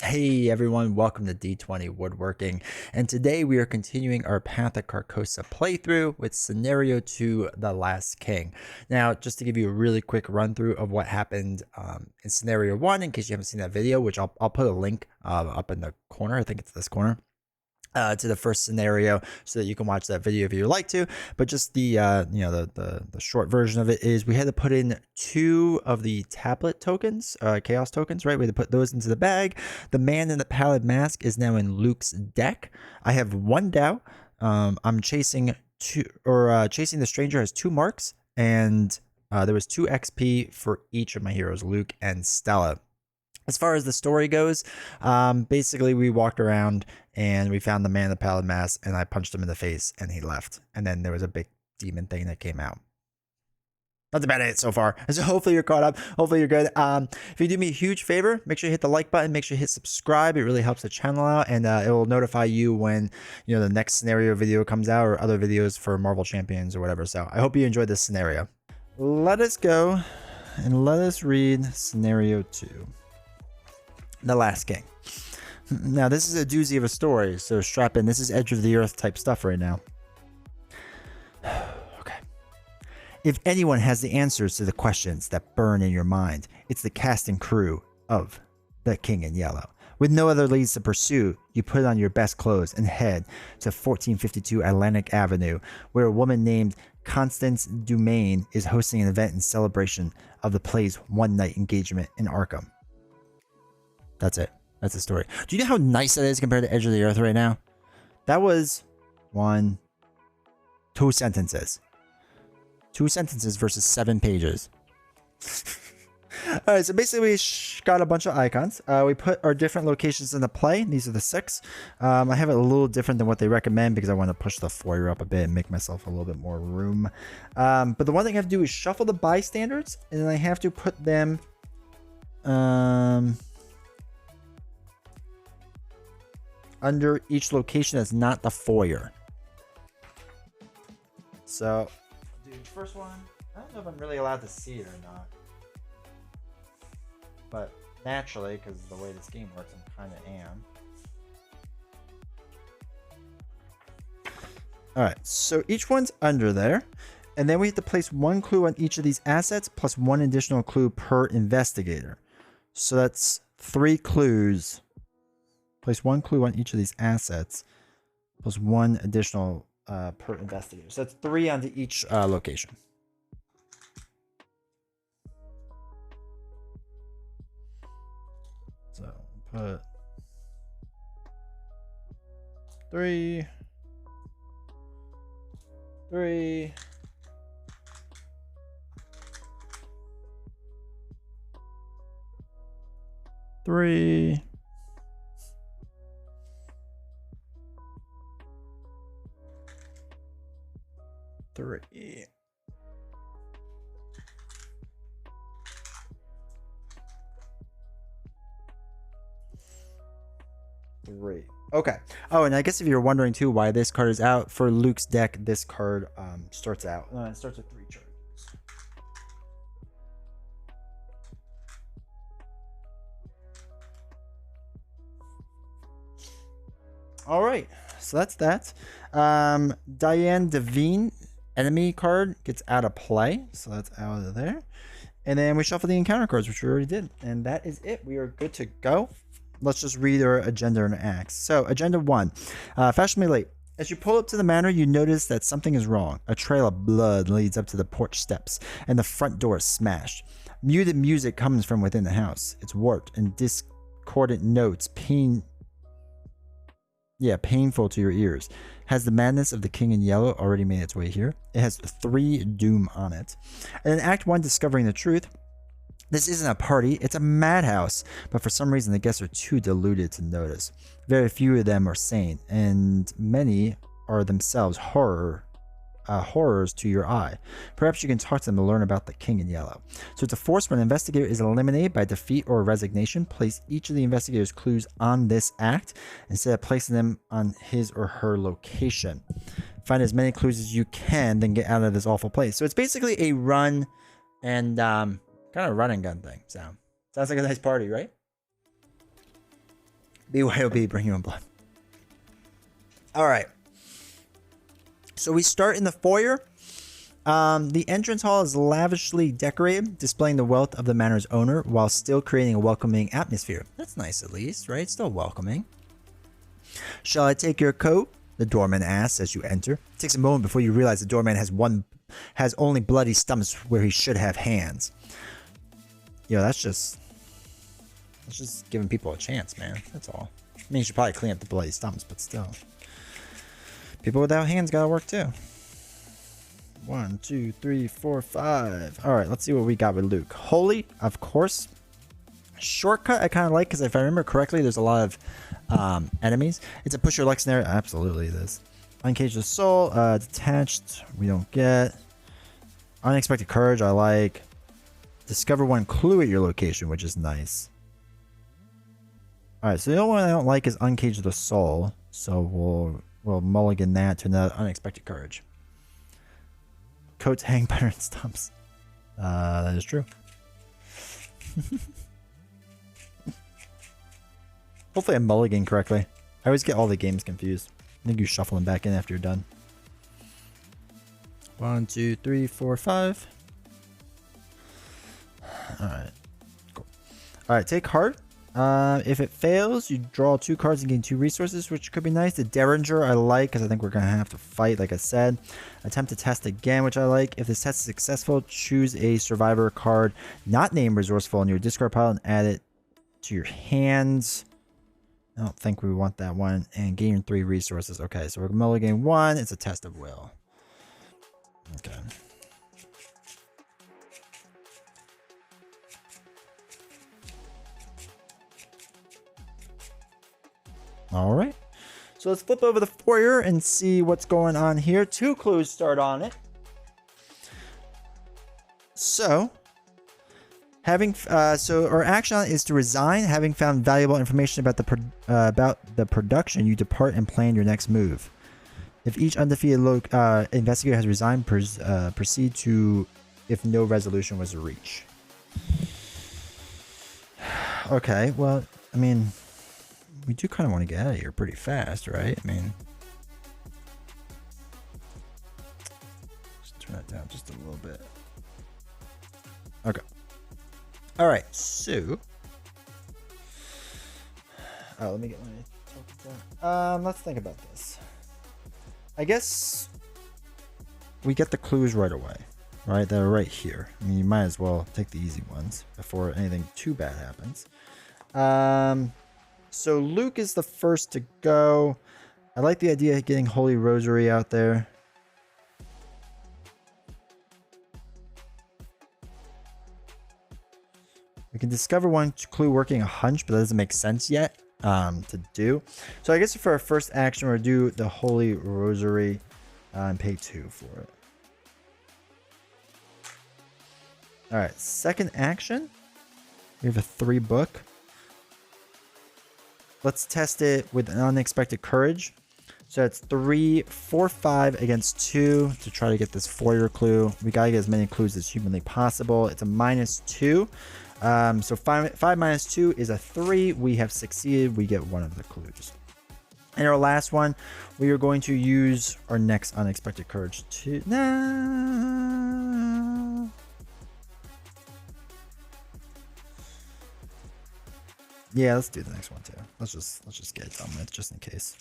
Hey everyone, welcome to D20 Woodworking, and today we are continuing our Path of Carcosa playthrough with Scenario 2, The Last King. Now, just to give you a really quick run through of what happened in Scenario 1, in case you haven't seen that video, which I'll put a link up in the corner, I think it's this corner. To the first scenario so that you can watch that video if you would like to, but just the the short version of it is we had to put in 2 of the tablet tokens, chaos tokens, right? We had to put those into the bag. The man in the pallid mask is now in Luke's deck. I have 1 Dow. I'm chasing chasing the stranger has 2 marks, and there was 2 XP for each of my heroes, Luke and Stella. As far as the story goes, basically we walked around and we found the man in the pallid mask, and I punched him in the face and he left. And then there was a big demon thing that came out. That's about it so far. So hopefully you're caught up. Hopefully you're good. If you do me a huge favor, make sure you hit the like button. Make sure you hit subscribe. It really helps the channel out, and it will notify you when the next scenario video comes out or other videos for Marvel Champions or whatever. So I hope you enjoyed this scenario. Let us go and let us read scenario 2. The Last King. Now, this is a doozy of a story, so strap in. This is edge of the earth type stuff right now. Okay. If anyone has the answers to the questions that burn in your mind, it's the cast and crew of The King in Yellow. With no other leads to pursue, you put on your best clothes and head to 1452 Atlantic Avenue, where a woman named Constance Dumaine is hosting an event in celebration of the play's one-night engagement in Arkham. That's it. That's the story. Do you know how nice that is compared to Edge of the Earth right now? That was 2 sentences. 2 sentences versus 7 pages. All right, so basically we got a bunch of icons. We put our different locations into play. These are the 6. I have it a little different than what they recommend because I want to push the foyer up a bit and make myself a little bit more room. But the one thing I have to do is shuffle the bystanders, and then I have to put them... under each location that's not the foyer. So, dude, first one, I don't know if I'm really allowed to see it or not. But naturally, because the way this game works, I kind of am. Alright, so each one's under there. And then we have to place 1 clue on each of these assets, plus 1 additional clue per investigator. So that's 3 clues. Place 1 clue on each of these assets, plus 1 additional per investigator. So that's 3 onto each location. So put 3, 3, 3. 3. Okay. Oh, and I guess if you're wondering too why this card is out, for Luke's deck, this card starts out. It starts with 3 charges. All right. So that's that. Diane Devine, enemy card, gets out of play. So that's out of there. And then we shuffle the encounter cards, which we already did. And that is it. We are good to go. Let's just read our agenda and acts. So, agenda 1. Fashionably late. As you pull up to the manor, you notice that something is wrong. A trail of blood leads up to the porch steps, and the front door is smashed. Muted music comes from within the house. It's warped, and discordant notes painful to your ears. Has the madness of the King in Yellow already made its way here? It has 3 doom on it. And in Act 1, discovering the truth. This isn't a party, it's a madhouse. But for some reason, the guests are too deluded to notice. Very few of them are sane, and many are themselves horrors to your eye. Perhaps you can talk to them to learn about the King in Yellow. So it's a force when an investigator is eliminated by defeat or resignation. Place each of the investigator's clues on this act instead of placing them on his or her location. Find as many clues as you can, then get out of this awful place. So it's basically a run and... kind of a run and gun thing. So sounds like a nice party, right? BYOB, bring you in blood. All right. So we start in the foyer. The entrance hall is lavishly decorated, displaying the wealth of the manor's owner while still creating a welcoming atmosphere. That's nice at least, right? Still welcoming. Shall I take your coat? The doorman asks as you enter. It takes a moment before you realize the doorman has only bloody stumps where he should have hands. Yo, that's just giving people a chance, man. That's all. I mean, you should probably clean up the bloody stumps, but still. People without hands gotta work too. 1, 2, 3, 4, 5. All right, let's see what we got with Luke. Holy, of course. Shortcut I kind of like because if I remember correctly, there's a lot of enemies. It's a push your luck scenario. Absolutely, it is. Uncage the soul. Detached. We don't get. Unexpected courage. I like. Discover one clue at your location, which is nice. All right, so the only one I don't like is uncage the soul. So we'll mulligan that to another unexpected courage. Coats hang better than stumps. That is true. Hopefully I'm mulligan correctly. I always get all the games confused. I think you shuffle them back in after you're done. 1, 2, 3, 4, 5. Alright. Cool. Alright, take heart. If it fails, you draw 2 cards and gain 2 resources, which could be nice. The Derringer I like because I think we're going to have to fight, like I said. Attempt to test again, which I like. If this test is successful, choose a survivor card not named resourceful in your discard pile and add it to your hands. I don't think we want that one. And gain 3 resources. Okay, so we're mulliganing 1. It's a test of will. Okay. All right. So let's flip over the foyer and see what's going on here. 2 clues start on it. So, so our action on it is to resign. Having found valuable information about the production, you depart and plan your next move. If each undefeated investigator has resigned, proceed to if no resolution was reached. Okay, well, I mean, we do kind of want to get out of here pretty fast, right? I mean, just turn that down just a little bit. Okay. All right, so let me get my tokens down. Let's think about this. I guess we get the clues right away, right? They're right here. I mean, you might as well take the easy ones before anything too bad happens. So Luke is the first to go. I like the idea of getting Holy Rosary out there. We can discover one clue working a hunch, but that doesn't make sense yet to do. So I guess for our first action, we're going to do the Holy Rosary and pay 2 for it. All right, second action. We have a 3 book. Let's test it with an unexpected courage. So it's 3, 4, 5 against 2 to try to get this foyer clue. We gotta get as many clues as humanly possible. It's a -2. So 5 minus 2 is a 3. We have succeeded. We get one of the clues. And our last one, we are going to use our next unexpected courage to... Yeah, let's do the next one too. Let's just get it done with, just in case.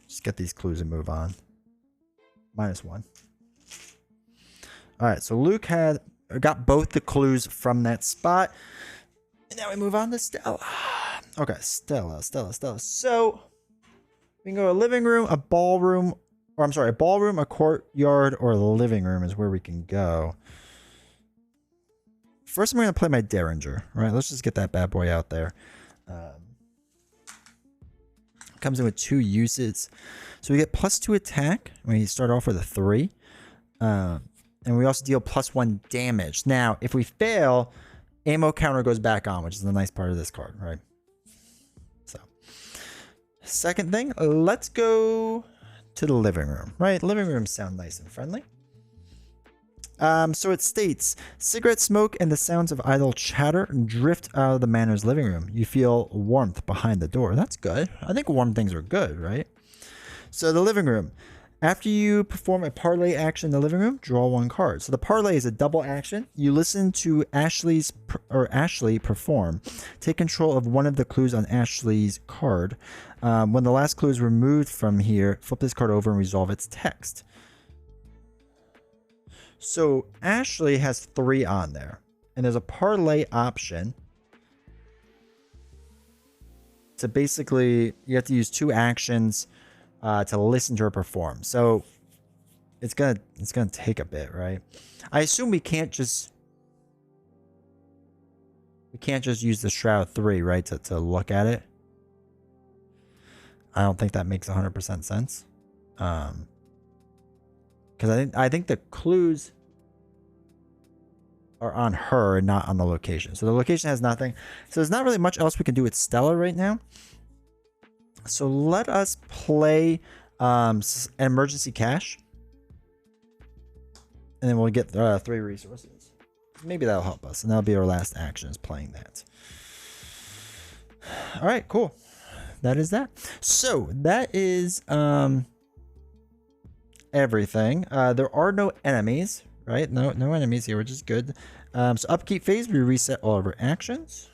Just get these clues and move on. -1. All right, so Luke got both the clues from that spot, and now we move on to Stella. Okay, Stella. So we can go to a living room, a ballroom, or I'm sorry, a ballroom, a courtyard, or a living room is where we can go. First, I'm going to play my Derringer. All right, let's just get that bad boy out there. Comes in with 2 uses. So we get +2 attack when you start off with a 3. And we also deal +1 damage. Now, if we fail, ammo counter goes back on, which is the nice part of this card, right? So, second thing, let's go to the living room, right? Living rooms sound nice and friendly. So it states, cigarette smoke and the sounds of idle chatter drift out of the manor's living room. You feel warmth behind the door. That's good. I think warm things are good, right? So the living room. After you perform a parlay action in the living room, draw one card. So the parlay is a double action. You listen to Ashley perform. Take control of one of the clues on Ashley's card. When the last clue is removed from here, flip this card over and resolve its text. So Ashley has 3 on there, and there's a parlay option. So basically, you have to use 2 actions to listen to her perform. So it's gonna take a bit, right? I assume we can't just use the Shroud 3, right, to look at it. I don't think that makes 100% sense. Because I think the clues are on her and not on the location. So the location has nothing. So there's not really much else we can do with Stella right now. So let us play an emergency cache. And then we'll get 3 resources. Maybe that'll help us. And that'll be our last action, is playing that. All right, cool. That is that. So that is everything. There are no enemies, right? No enemies here, which is good. So upkeep phase, we reset all of our actions.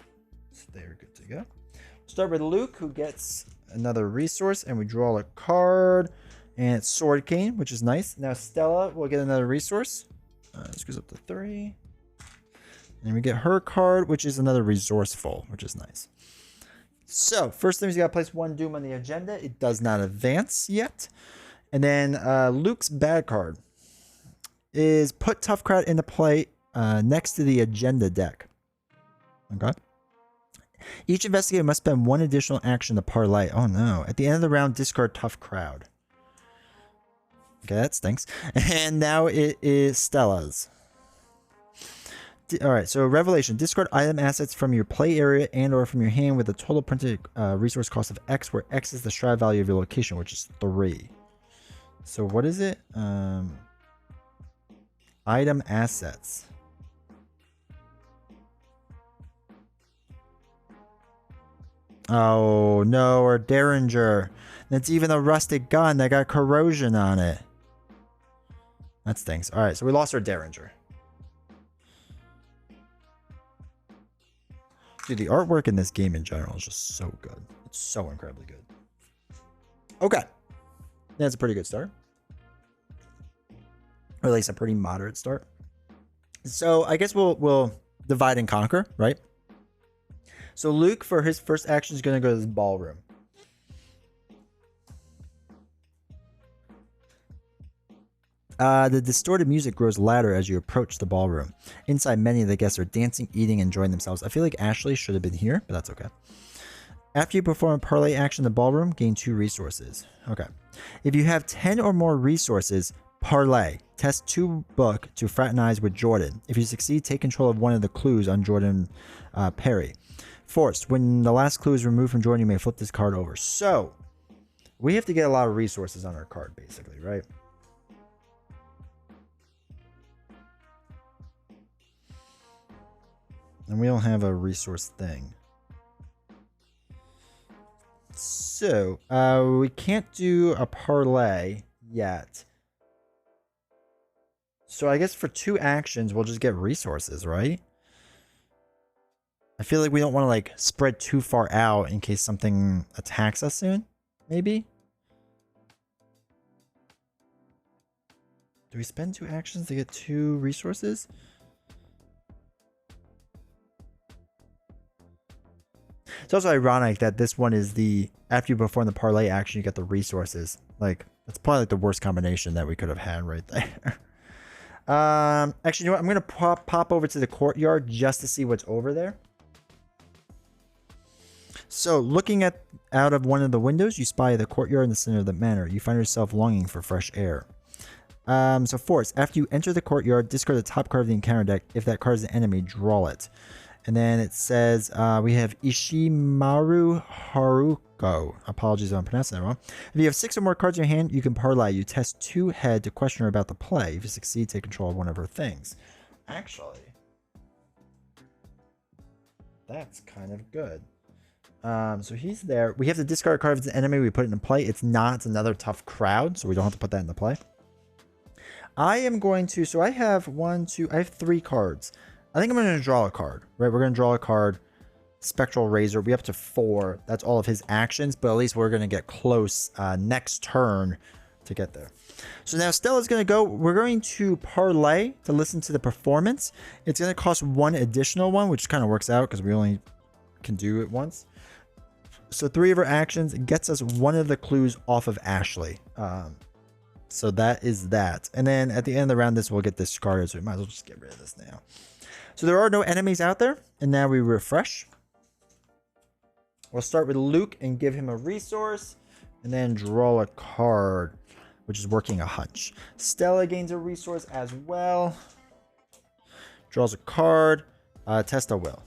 So they're good to go. Start with Luke, who gets another resource, and we draw a card. And it's Sword Cane, which is nice. Now Stella will get another resource. This goes up to 3. And we get her card, which is another Resourceful, which is nice. So first thing is you got to place 1 Doom on the agenda. It does not advance yet. And then Luke's bad card is put Tough Crowd into play next to the agenda deck. Okay. Each investigator must spend 1 additional action to parlay. Oh no. At the end of the round, discard Tough Crowd. Okay, that stinks. And now it is Stella's. Alright, so Revelation. Discard item assets from your play area and or from your hand with a total printed resource cost of X, where X is the Shroud value of your location, which is 3. So what is it? Item assets. Oh no, or Derringer. That's even a rusted gun that got corrosion on it. That stinks. Alright, so we lost our Derringer. Dude, the artwork in this game in general is just so good. It's so incredibly good. Okay. That's a pretty good start. Or at least a pretty moderate start. So I guess we'll divide and conquer, right? So Luke, for his first action, is going to go to this ballroom. The distorted music grows louder as you approach the ballroom. Inside, many of the guests are dancing, eating, and enjoying themselves. I feel like Ashley should have been here, but that's okay. After you perform a parlay action in the ballroom, gain 2 resources. Okay. If you have 10 or more resources, parlay. Test 2 book to fraternize with Jordan. If you succeed, take control of one of the clues on Jordan Perry. Forced. When the last clue is removed from Jordan, you may flip this card over. So, we have to get a lot of resources on our card, basically, right? And we don't have a resource thing. So, we can't do a parlay yet. So I guess for 2 actions, we'll just get resources, right? I feel like we don't want to like spread too far out in case something attacks us soon. Maybe? Do we spend 2 actions to get 2 resources? It's also ironic that this one is the, after you perform the parlay action, you get the resources. Like, that's probably like the worst combination that we could have had right there. Actually, you know what? I'm going to pop over to the courtyard just to see what's over there. So, looking out of one of the windows, you spy the courtyard in the center of the manor. You find yourself longing for fresh air. So, Force, after you enter the courtyard, discard the top card of the encounter deck. If that card is an enemy, draw it. And then it says we have Ishimaru go. Apologies if I'm pronouncing that wrong. If you have 6 or more cards in your hand, you can parlay. You test 2 head to question her about the play. If you succeed, take control of one of her things. Actually, that's kind of good. So he's there. We have to discard a card if it's an enemy. We put it in play. It's not. It's another tough crowd, so we don't have to put that into play. I am going to... So I have 3 cards. I think I'm going to draw a card. Right, we're going to draw a card. Spectral Razor. We up to 4. That's all of his actions, but at least we're going to get close next turn to get there. So now Stella's going to go. We're going to parlay to listen to the performance. It's going to cost 1 additional one, which kind of works out because we only can do it once. So 3 of her actions gets us 1 of the clues off of Ashley. So that is that. And then at the end of the round, this will get discarded. So we might as well just get rid of this now. So there are no enemies out there. And now we refresh. We'll start with Luke and give him a resource. And then draw a card, which is working a hunch. Stella gains a resource as well. Draws a card. Test a will.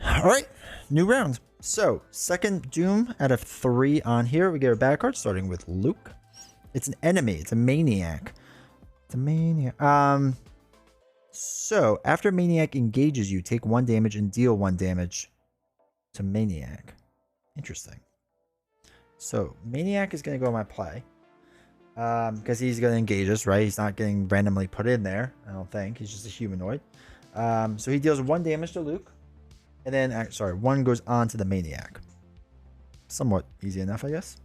All right, new round. So, second Doom out of 3 on here. We get a bad card, starting with Luke. It's an enemy. It's a Maniac. It's a Maniac. So, after Maniac engages you, take 1 damage and deal 1 damage to Maniac. Interesting. So, Maniac is going to go in my play. Because he's going to engage us, right? He's not getting randomly put in there, I don't think. He's just a humanoid. So, he deals 1 damage to Luke. And then, sorry, 1 goes on to the Maniac. Somewhat easy enough, I guess.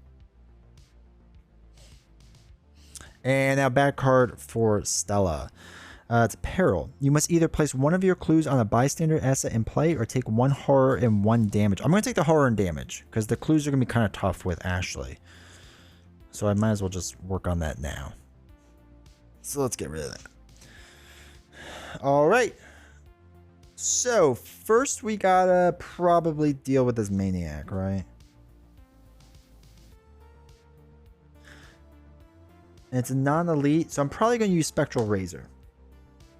And now bad card for Stella. It's Peril. You must either place 1 of your clues on a bystander asset in play or take 1 horror and 1 damage. I'm going to take the horror and damage because the clues are going to be kind of tough with Ashley. So I might as well just work on that now. So let's get rid of that. All right. So, first we gotta probably deal with this Maniac, right? And it's a non-elite, so I'm probably going to use Spectral Razor.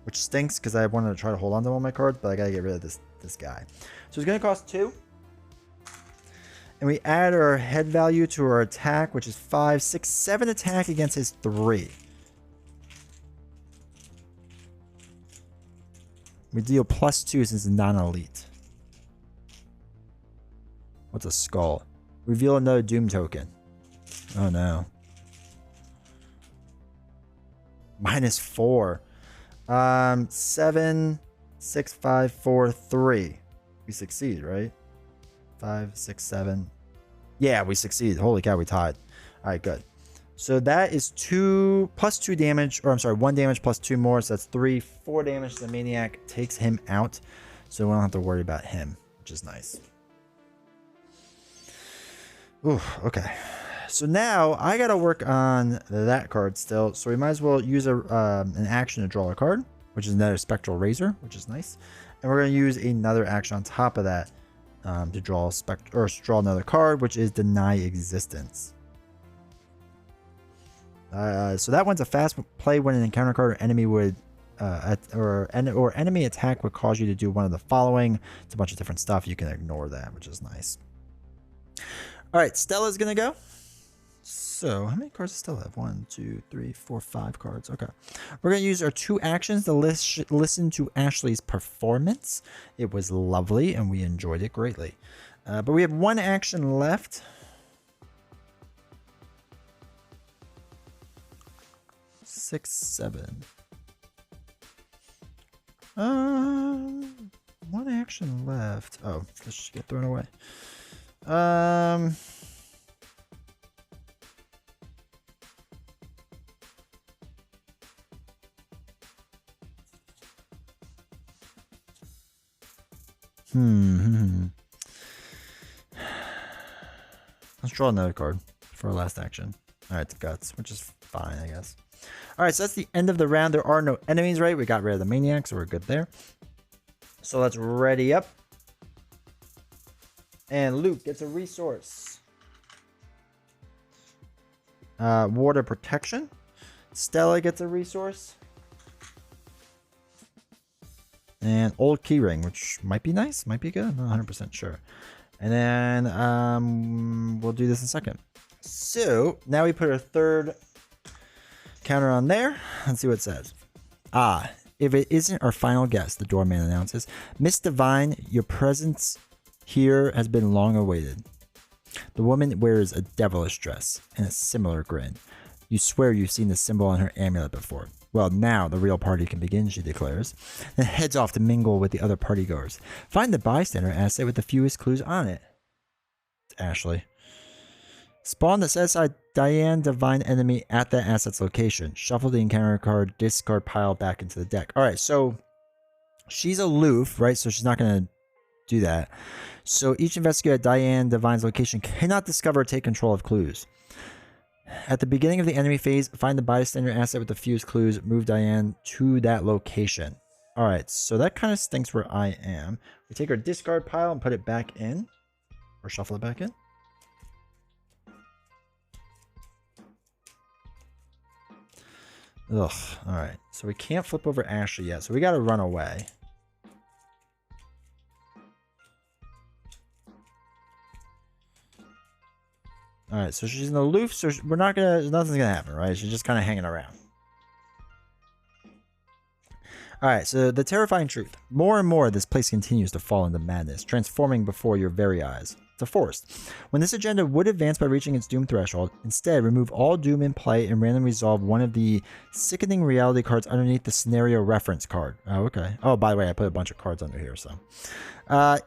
Which stinks, because I wanted to try to hold on to all my cards, but I gotta get rid of this guy. So it's going to cost 2. And we add our head value to our attack, which is 5, 6, 7 attack against his 3. We deal +2 since it's non-elite. What's a skull? Reveal another Doom token. Oh no. -4. 7, 6, 5, 4, 3. We succeed, right? 5, 6, 7. Yeah, we succeed. Holy cow, we tied. Alright, good. So that is 2 +2 damage, or I'm sorry, 1 damage +2 more, so that's 3, 4 damage to the Maniac, takes him out, so we don't have to worry about him, which is nice. Ooh, okay. So now I gotta work on that card still, so we might as well use an action to draw a card, which is another Spectral Razor, which is nice, and we're gonna use another action on top of that to draw draw another card, which is Deny Existence. So that one's a fast play when an encounter card or enemy would enemy attack would cause you to do one of the following. It's a bunch of different stuff. You can ignore that, which is nice. All right, Stella's gonna go. So how many cards does Stella have? 1, 2, 3, 4, 5 cards. Okay, we're gonna use our 2 actions to listen to Ashley's performance. It was lovely, and we enjoyed it greatly. But we have 1 action left. 6, 7. 1 action left. Oh, this should get thrown away. Let's draw another card for our last action. All right, the Guts, which is fine, I guess. All right, so that's the end of the round. There are no enemies, right? We got rid of the Maniac, so we're good there. So let's ready up. And Luke gets a resource. Water Protection. Stella gets a resource. And old keyring, which might be nice, might be good. I'm not 100% sure. And then we'll do this in a second. So now we put our third counter on there. Let's see what it says. If it isn't our final guest, the doorman announces, Miss Divine, your presence here has been long awaited. The woman wears a devilish dress and a similar grin. You swear you've seen the symbol on her amulet before. Well, now the real party can begin, she declares, and heads off to mingle with the other partygoers. Find the bystander asset with the fewest clues on it. It's Ashley. Spawn the set aside Diane Divine enemy at that asset's location. Shuffle the encounter card, discard pile back into the deck. Alright, so she's aloof, right? So she's not going to do that. So each investigator at Diane Divine's location cannot discover or take control of clues. At the beginning of the enemy phase, find the bystander asset with the fewest clues. Move Diane to that location. Alright, so that kind of stinks where I am. We take our discard pile and put it back in. Or shuffle it back in. Ugh, alright. So we can't flip over Ashley yet, so we gotta run away. Alright, so she's in the aloof, so we're not gonna, nothing's gonna happen, right? She's just kind of hanging around. Alright, so the terrifying truth. More and more, this place continues to fall into madness, transforming before your very eyes. It's a force. When this agenda would advance by reaching its doom threshold, instead remove all doom in play and randomly resolve one of the sickening reality cards underneath the scenario reference card. Oh, okay. Oh, by the way, I put a bunch of cards under here, so.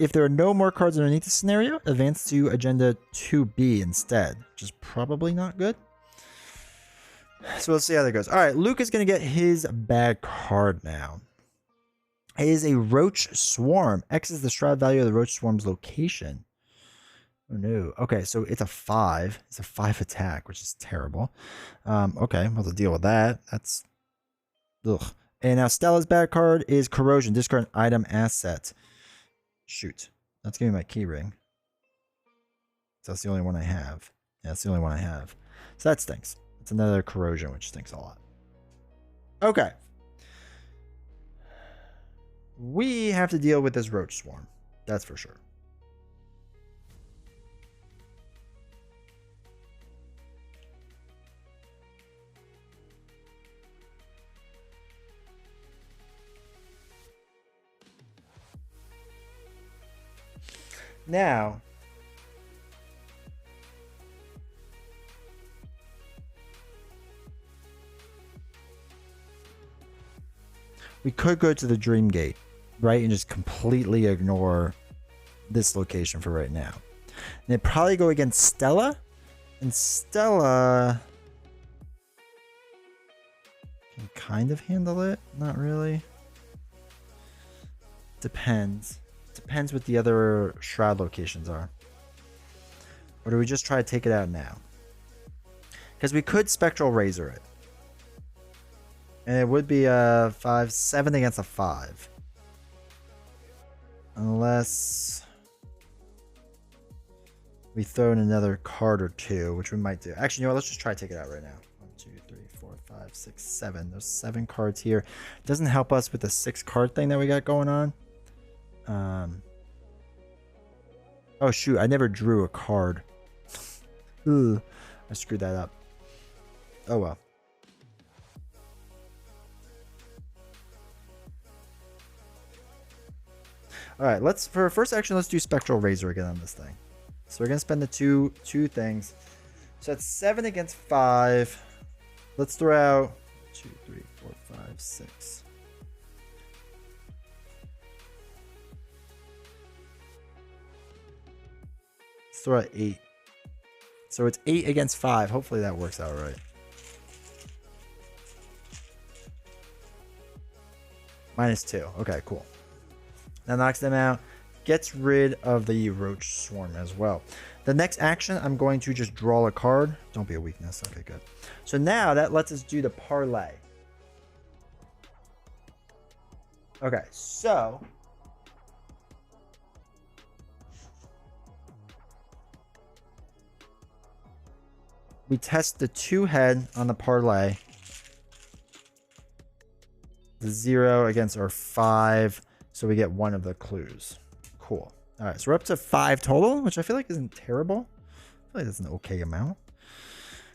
If there are no more cards underneath the scenario, advance to agenda 2B instead, which is probably not good. So we'll see how that goes. All right, Luke is going to get his bad card now. It is a Roach Swarm. X is the shroud value of the Roach Swarm's location. Oh no. Okay, so it's a 5. It's a 5 attack, which is terrible. Okay, we'll have to deal with that. That's... Ugh. And now Stella's bad card is Corrosion. Discard an item asset. Shoot. That's giving me my key ring. So that's the only one I have. Yeah, that's the only one I have. So that stinks. It's another Corrosion, which stinks a lot. Okay. We have to deal with this Roach Swarm. That's for sure. Now, we could go to the Dream Gate, right? And just completely ignore this location for right now. And it'd probably go against Stella. And Stella can kind of handle it. Not really. Depends. Depends what the other shroud locations are. Or do we just try to take it out now? Because we could Spectral Razor it. And it would be a 7 against a 5. Unless we throw in another card or two, which we might do. Actually, you know what? Let's just try to take it out right now. 1, 2, 3, 4, 5, 6, 7. There's 7 cards here. Doesn't help us with the 6 card thing that we got going on. Oh shoot, I never drew a card. Ugh, I screwed that up. Oh well. Alright, let's for our first action, let's do Spectral Razor again on this thing. So we're gonna spend the two things. So that's 7 against 5. Let's throw out 2, 3, 4, 5, 6. Throw out 8. So it's 8 against 5. Hopefully that works out right. -2. Okay, cool. That knocks them out. Gets rid of the Roach Swarm as well. The next action, I'm going to just draw a card. Don't be a weakness. Okay, good. So now that lets us do the parlay. Okay, so... we test the 2 head on the parlay. The 0 against our 5. So we get one of the clues. Cool. All right, so we're up to 5 total, which I feel like isn't terrible. I feel like that's an okay amount.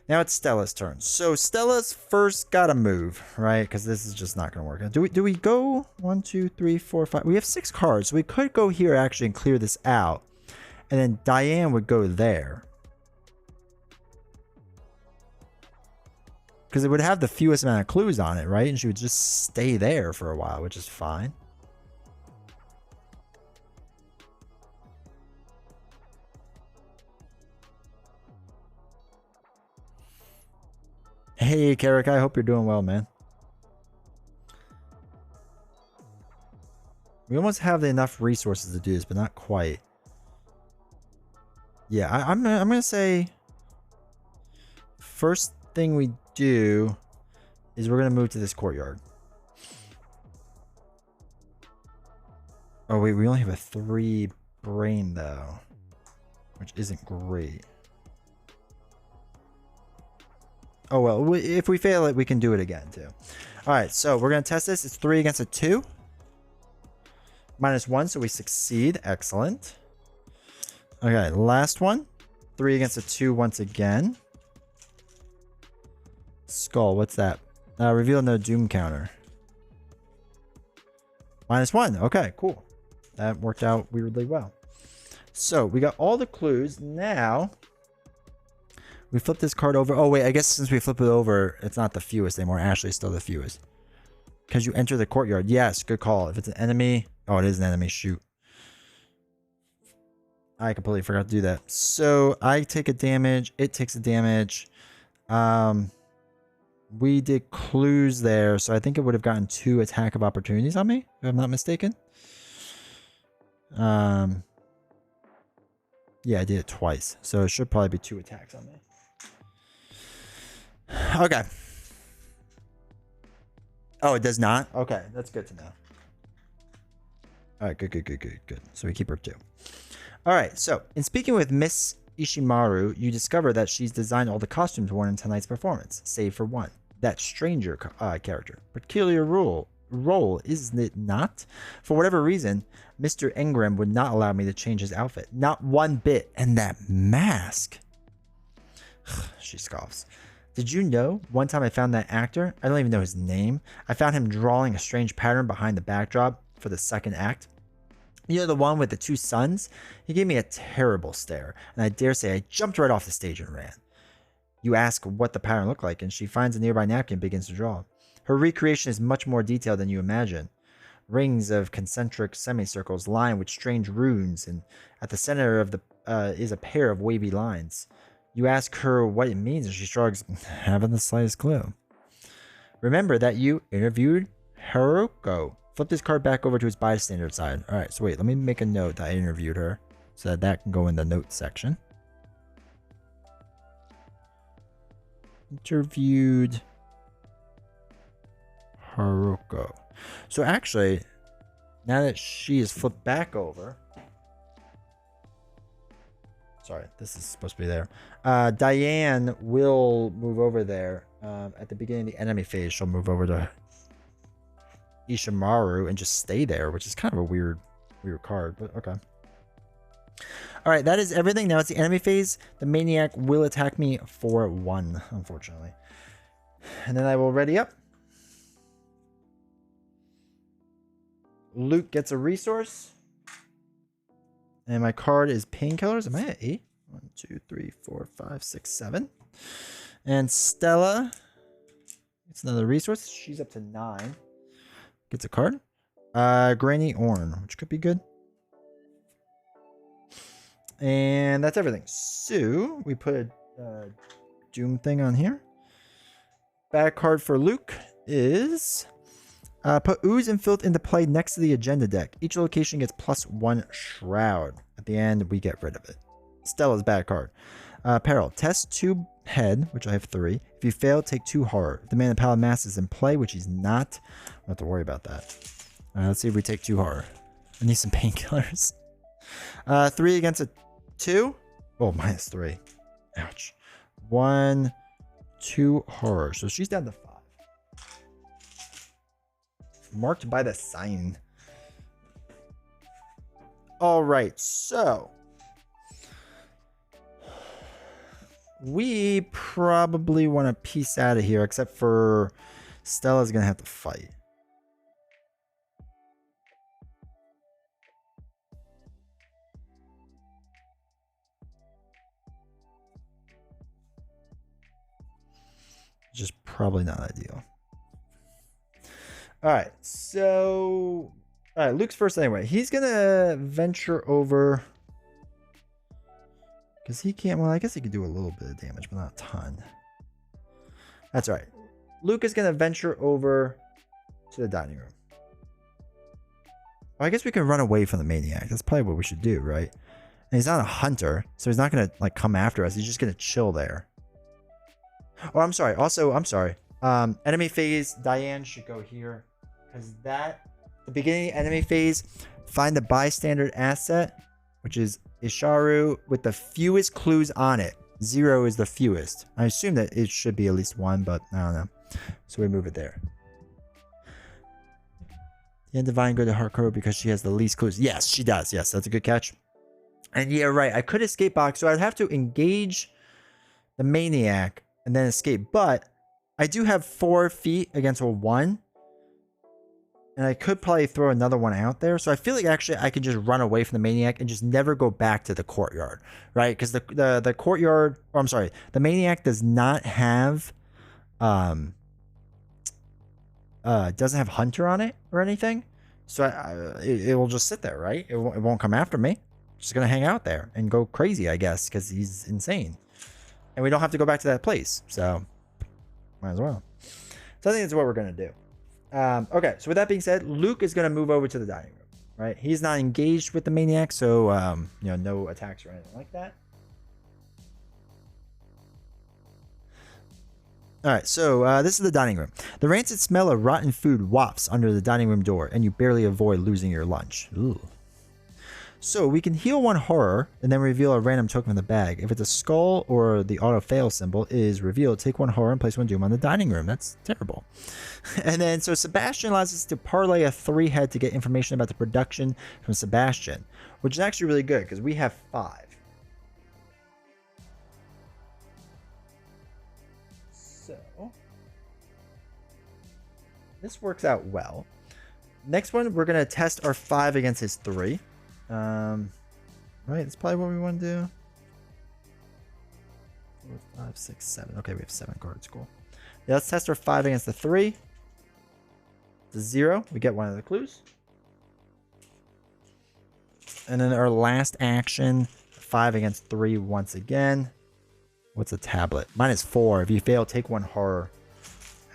Now it's Stella's turn. So Stella's first got to move, right? Because this is just not going to work. Do we go 1, 2, 3, 4, 5? We have 6 cards. So we could go here actually and clear this out. And then Diane would go there. Because it would have the fewest amount of clues on it, right? And she would just stay there for a while, which is fine. Hey, Carrick, I hope you're doing well, man. We almost have enough resources to do this, but not quite. Yeah, I'm gonna say first thing we do is we're gonna move to this courtyard. Oh wait, we only have a 3 brain though, which isn't great. Oh, well, if we fail it, we can do it again, too. All right, so we're going to test this. It's 3 against a 2. -1, so we succeed. Excellent. Okay, last one. 3 against a 2 once again. Skull, what's that? Reveal no doom counter. -1. Okay, cool. That worked out weirdly well. So we got all the clues. Now... we flip this card over. Oh, wait. I guess since we flip it over, it's not the fewest anymore. Ashley's still the fewest. Because you enter the courtyard. Yes, good call. If it's an enemy. Oh, it is an enemy. Shoot. I completely forgot to do that. So I take a damage. It takes a damage. We did clues there. So I think it would have gotten 2 attack of opportunities on me, if I'm not mistaken. Yeah, I did it twice. So it should probably be 2 attacks on me. Okay. Oh, it does not? Okay, that's good to know. All right, good. So we keep her 2. All right, so in speaking with Miss Ishimaru, you discover that she's designed all the costumes worn in tonight's performance, save for one. That stranger character. Peculiar role, isn't it not? For whatever reason, Mr. Ingram would not allow me to change his outfit. Not one bit. And that mask. She scoffs. Did you know? One time I found that actor. I don't even know his name. I found him drawing a strange pattern behind the backdrop for the second act. You know, the one with the 2 suns? He gave me a terrible stare, and I dare say I jumped right off the stage and ran. You ask what the pattern looked like, and she finds a nearby napkin and begins to draw. Her recreation is much more detailed than you imagine. Rings of concentric semicircles lined with strange runes, and at the center of the is a pair of wavy lines. You ask her what it means, and she shrugs, haven't the slightest clue. Remember that you interviewed Haruko. Flip this card back over to his bystander side. All right, so wait, let me make a note that I interviewed her so that can go in the notes section. Interviewed Haruko. So actually, now that she is flipped back over... Sorry, this is supposed to be there. Diane will move over there. At the beginning of the enemy phase, she'll move over to Ishimaru and just stay there, which is kind of a weird card, but okay. All right, that is everything. Now it's the enemy phase. The Maniac will attack me for 1, unfortunately. And then I will ready up. Luke gets a resource. And my card is Painkillers. Am I at 8? 1, 2, 3, 4, 5, 6, 7. And Stella gets another resource. She's up to 9. Gets a card. Granny Orn, which could be good. And that's everything. So we put a Doom thing on here. Bad card for Luke is... put Ooze and Filth into play next to the agenda deck. Each location gets +1 Shroud. At the end, we get rid of it. Stella's bad card. Peril. Test 2 head, which I have 3. If you fail, take 2 horror. If the Man of Pallid Mask is in play, which he's not, I don't have to worry about that. Let's see if we take 2 horror. I need some painkillers. 3 against a 2. Oh, -3. Ouch. 1, 2 horror. So she's down to 5. Marked by the sign. All right, so we probably want to piece out of here, except for Stella's going to have to fight. Just probably not ideal. All right, so all right, Luke's first anyway. He's gonna venture over because he can't. Well, I guess he could do a little bit of damage, but not a ton. That's all right. Luke is gonna venture over to the dining room. Well, I guess we can run away from the Maniac. That's probably what we should do, right? And he's not a hunter, so he's not gonna like come after us. He's just gonna chill there. Oh, I'm sorry. Also, I'm sorry. Enemy phase, Diane should go here. Because the beginning enemy phase, find the bystander asset, which is Isharu with the fewest clues on it. 0 is the fewest. I assume that it should be at least 1, but I don't know. So we move it there. The Divine go to Carcosa because she has the least clues. Yes, she does. Yes, that's a good catch. And yeah, right. I could escape box, so I'd have to engage the Maniac and then escape. But I do have 4 feet against a 1. And I could probably throw another one out there. So I feel like actually I could just run away from the Maniac and just never go back to the Courtyard. Right? Because the Courtyard, or I'm sorry, the Maniac does not have doesn't have Hunter on it or anything. So it will just sit there, right? It won't come after me. It's just going to hang out there and go crazy, I guess, because he's insane. And we don't have to go back to that place. So might as well. So I think that's what we're going to do. Okay, so with that being said, Luke is going to move over to the dining room, right? He's not engaged with the Maniac, so, you know, no attacks or anything like that. All right, so this is the dining room. The rancid smell of rotten food wafts under the dining room door, and you barely avoid losing your lunch. Ooh. So we can heal 1 horror and then reveal a random token from the bag. If it's a skull or the auto fail symbol is revealed, take 1 horror and place 1 doom on the dining room. That's terrible. And then so Sebastian allows us to parlay a 3-head to get information about the production from Sebastian, which is actually really good because we have 5. So this works out well. Next one, we're going to test our 5 against his 3. Right, that's probably what we want to do. 4, 5, 6, 7. Okay, we have 7 cards. Cool. Yeah, let's test our 5 against the 3. The 0. We get 1 of the clues. And then our last action, 5 against 3 once again. What's a tablet? -4. If you fail, take 1 horror.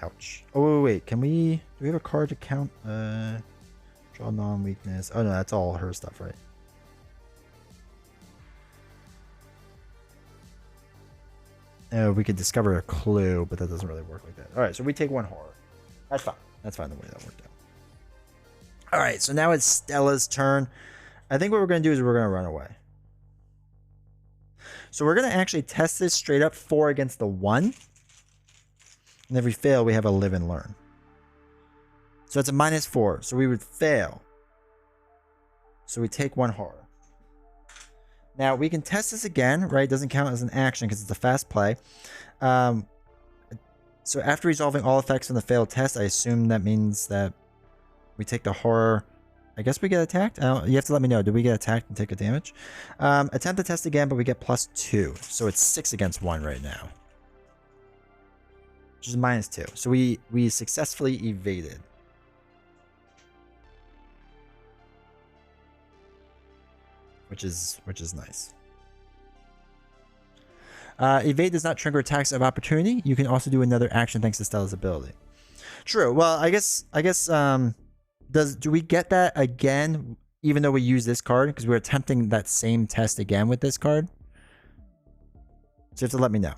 Ouch. Oh, wait. Can we... Do we have a card to count? Draw non-weakness. Oh, no, that's all her stuff, right? We could discover a clue, but that doesn't really work like that. All right, so we take 1 horror. That's fine. That's fine the way that worked out. All right, so now it's Stella's turn. I think what we're going to do is we're going to run away. So we're going to actually test this straight up 4 against the 1. And if we fail, we have a live and learn. So it's a -4. So we would fail. So we take 1 horror. Now we can test this again, right? It doesn't count as an action because it's a fast play. So after resolving all effects from the failed test, I assume that means that we take the horror. I guess we get attacked. You have to let me know. Did we get attacked and take a damage? Attempt the test again, but we get +2. So it's 6 against 1 right now. Which is -2. So we successfully evaded. Which is nice. Evade does not trigger attacks of opportunity. You can also do another action thanks to Stella's ability. True. Well, I guess do we get that again even though we use this card because we're attempting that same test again with this card? So you have to let me know.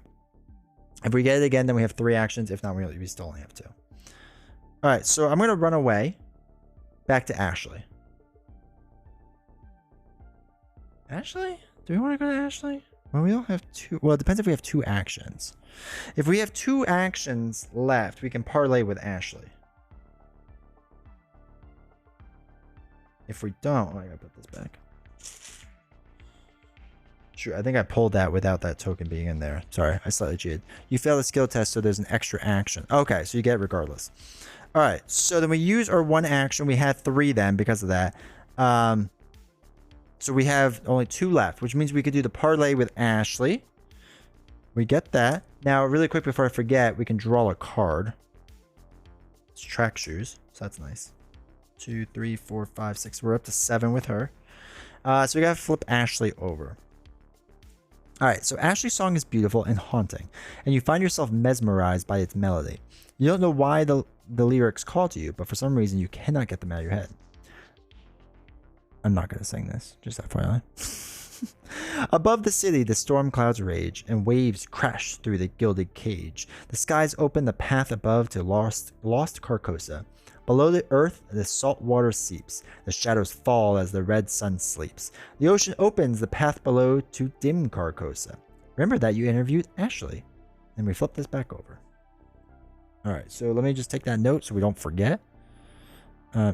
If we get it again, then we have 3 actions. If not, we still only have 2. All right, so I'm going to run away back to Ashley. Ashley? Do we want to go to Ashley? Well, we don't have 2. Well, it depends if we have 2 actions. If we have 2 actions left, we can parlay with Ashley. If we don't, I gotta put this back. Sure, I think I pulled that without that token being in there. Sorry, I slightly cheated. You failed the skill test, so there's an extra action. Okay, so you get it regardless. All right, so then we use our one action. We had 3 then because of that. So we have only 2 left, which means we could do the parlay with Ashley. We get that. Now, really quick before I forget, we can draw a card. It's track shoes, so that's nice. 2, 3, 4, 5, 6. We're up to 7 with her. So we gotta flip Ashley over. All right, so Ashley's song is beautiful and haunting, and you find yourself mesmerized by its melody. You don't know why the lyrics call to you, but for some reason you cannot get them out of your head. I'm not going to sing this, just FYI. Above the city, the storm clouds rage, and waves crash through the gilded cage. The skies open the path above to lost Carcosa. Below the earth, the salt water seeps. The shadows fall as the red sun sleeps. The ocean opens the path below to dim Carcosa. Remember that you interviewed Ashley. And we flip this back over. All right, so let me just take that note so we don't forget.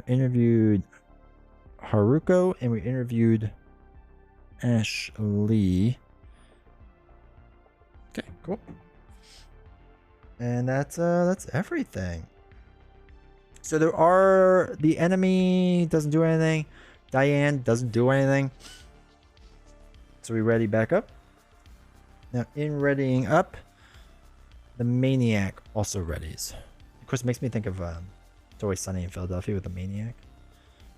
Interviewed Haruko, and we interviewed Ashley. Okay, cool. And that's everything. So the enemy doesn't do anything. Diane doesn't do anything. So we ready back up. Now in readying up, the Maniac also readies. Of course, it makes me think of It's Always Sunny in Philadelphia with the Maniac,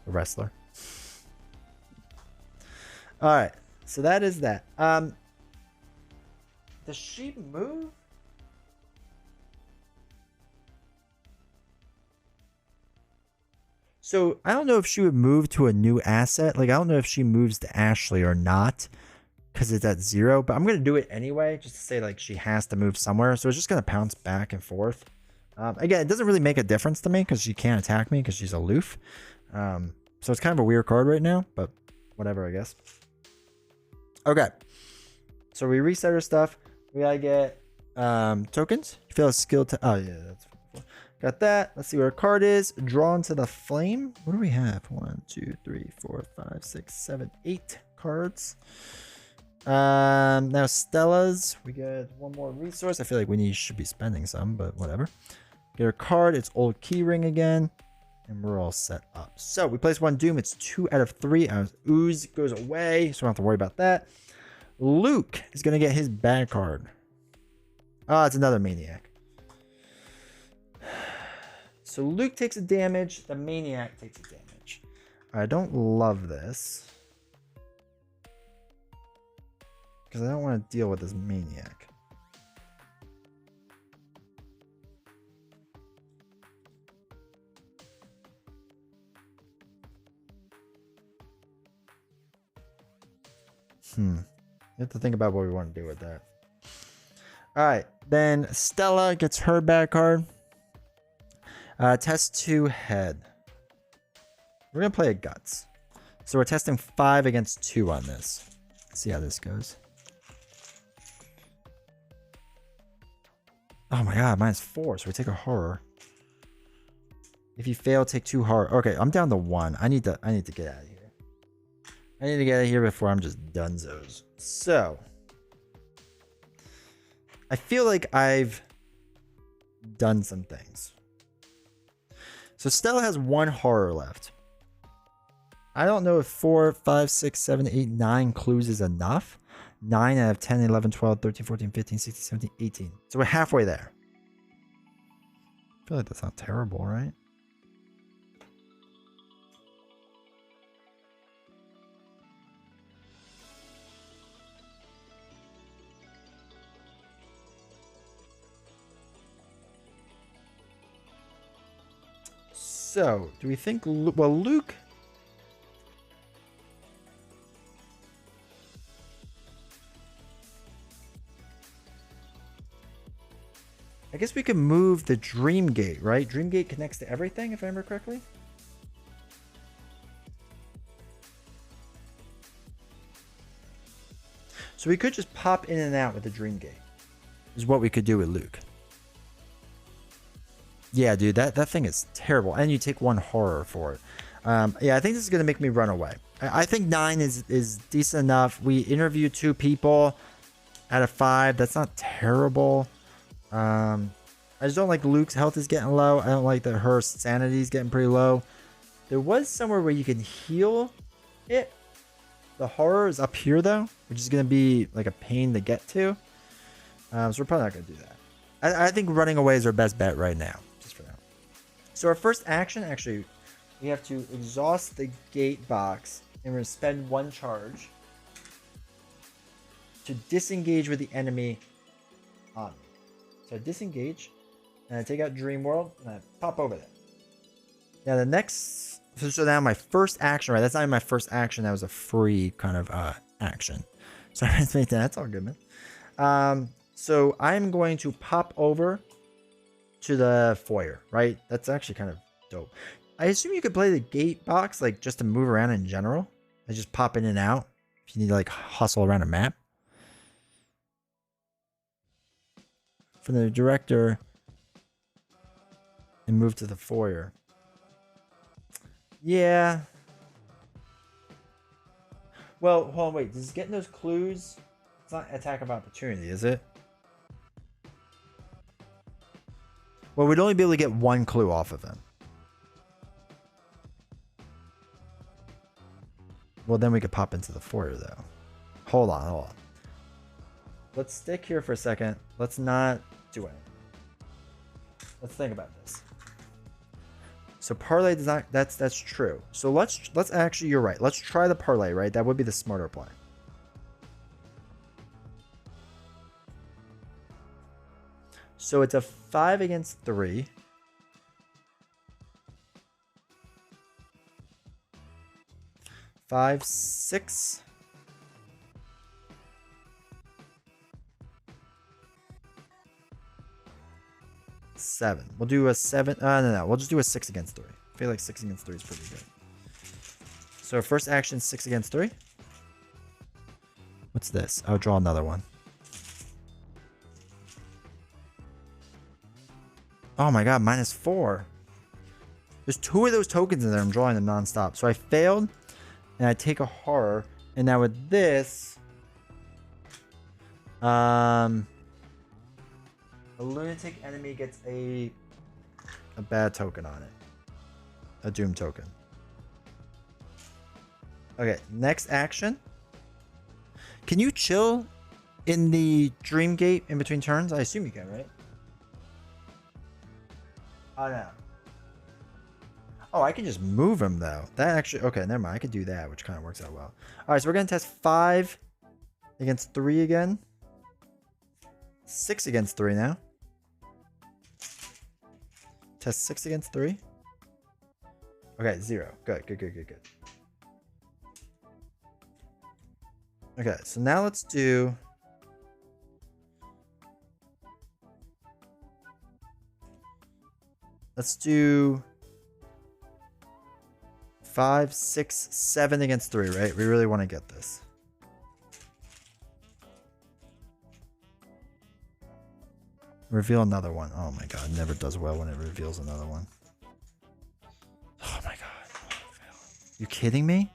the wrestler. All right, so that is that. Does she move? So I don't know if she would move to a new asset. Like, I don't know if she moves to Ashley or not because it's at 0, but I'm going to do it anyway just to say like she has to move somewhere. So it's just going to bounce back and forth. Again, it doesn't really make a difference to me because she can't attack me because she's aloof. So it's kind of a weird card right now, but whatever, I guess. Okay. So we reset our stuff. We got to get tokens. You fail a skill to... Oh, yeah, that's... Got that. Let's see what our card is. Drawn to the flame. What do we have? 1, 2, 3, 4, 5, 6, 7, 8 cards. Now Stella's. We get one more resource. I feel like we should be spending some, but whatever. Get our card. It's old keyring again. And we're all set up. So we place 1 Doom. It's 2 out of 3. Our Ooze goes away, so we don't have to worry about that. Luke is going to get his bad card. Oh, it's another Maniac. So Luke takes a damage, the Maniac takes a damage. I don't love this. Because I don't want to deal with this Maniac. You have to think about what we want to do with that. Alright, then Stella gets her bad card. Test 2 head. We're going to play a guts. So we're testing 5 against 2 on this. Let's see how this goes. Oh my god, -4. So we take a horror. If you fail, take 2 horror. Okay, I'm down to 1. I need to get out of here. I need to get out of here before I'm just dunzos. So I feel like I've done some things. So Stella has 1 horror left. I don't know if 4, 5, 6, 7, 8, 9 clues is enough. 9 out of 10, 11, 12, 13, 14, 15, 16, 17, 18. So we're halfway there. I feel like that's not terrible, right? So, do we think... Well, Luke... I guess we can move the Dream Gate, right? Dream Gate connects to everything, if I remember correctly. So we could just pop in and out with the Dream Gate. Is what we could do with Luke. Yeah, dude, that thing is terrible. And you take 1 horror for it. Yeah, I think this is going to make me run away. I think 9 is decent enough. We interviewed 2 people out of 5. That's not terrible. I just don't like Luke's health is getting low. I don't like that her sanity is getting pretty low. There was somewhere where you can heal it. The horror is up here, though, which is going to be like a pain to get to. So we're probably not going to do that. I think running away is our best bet right now, just for now. So our first action, actually, we have to exhaust the gate box, and we're going to spend 1 charge to disengage with the enemy on me. So I disengage, and I take out Dream World, and I pop over there. Now the next... So now my first action, right? That's not even my first action. That was a free kind of action. So that's all good, man. So I'm going to pop over to the foyer, right? That's actually kind of dope. I assume you could play the gate box, like just to move around in general. I just pop in and out if you need to like hustle around a map. From the director and move to the foyer. Yeah. Well, hold on, wait. Does getting those clues... It's not attack of opportunity, is it? Well, we'd only be able to get 1 clue off of him. Well, then we could pop into the foyer, though. Hold on. Let's stick here for a second. Let's not do anything. Let's think about this. So parlay does not... That's true. So let's actually... You're right. Let's try the parlay, right? That would be the smarter play. So it's a 5 against 3. Five, 6. Seven. We'll do a 7. No. We'll just do a 6 against 3. I feel like 6 against 3 is pretty good. So our first action, 6 against 3. What's this? I'll draw another one. Oh my god, -4. There's 2 of those tokens in there. I'm drawing them nonstop. So I failed, and I take a horror. And now with this, a lunatic enemy gets a bad token on it. A doom token. Okay, next action. Can you chill in the dream gate in between turns? I assume you can, right? Oh, no. Oh, I can just move him, though. That actually... Okay, never mind. I could do that, which kind of works out well. All right, so we're going to test 5 against 3 again. 6 against 3 now. Test 6 against 3. Okay, 0. Good. Okay, so now let's do... Let's do 5, 6, 7 against 3, right? We really want to get this. Reveal another one. Oh my god, it never does well when it reveals another one. Oh my god. You kidding me?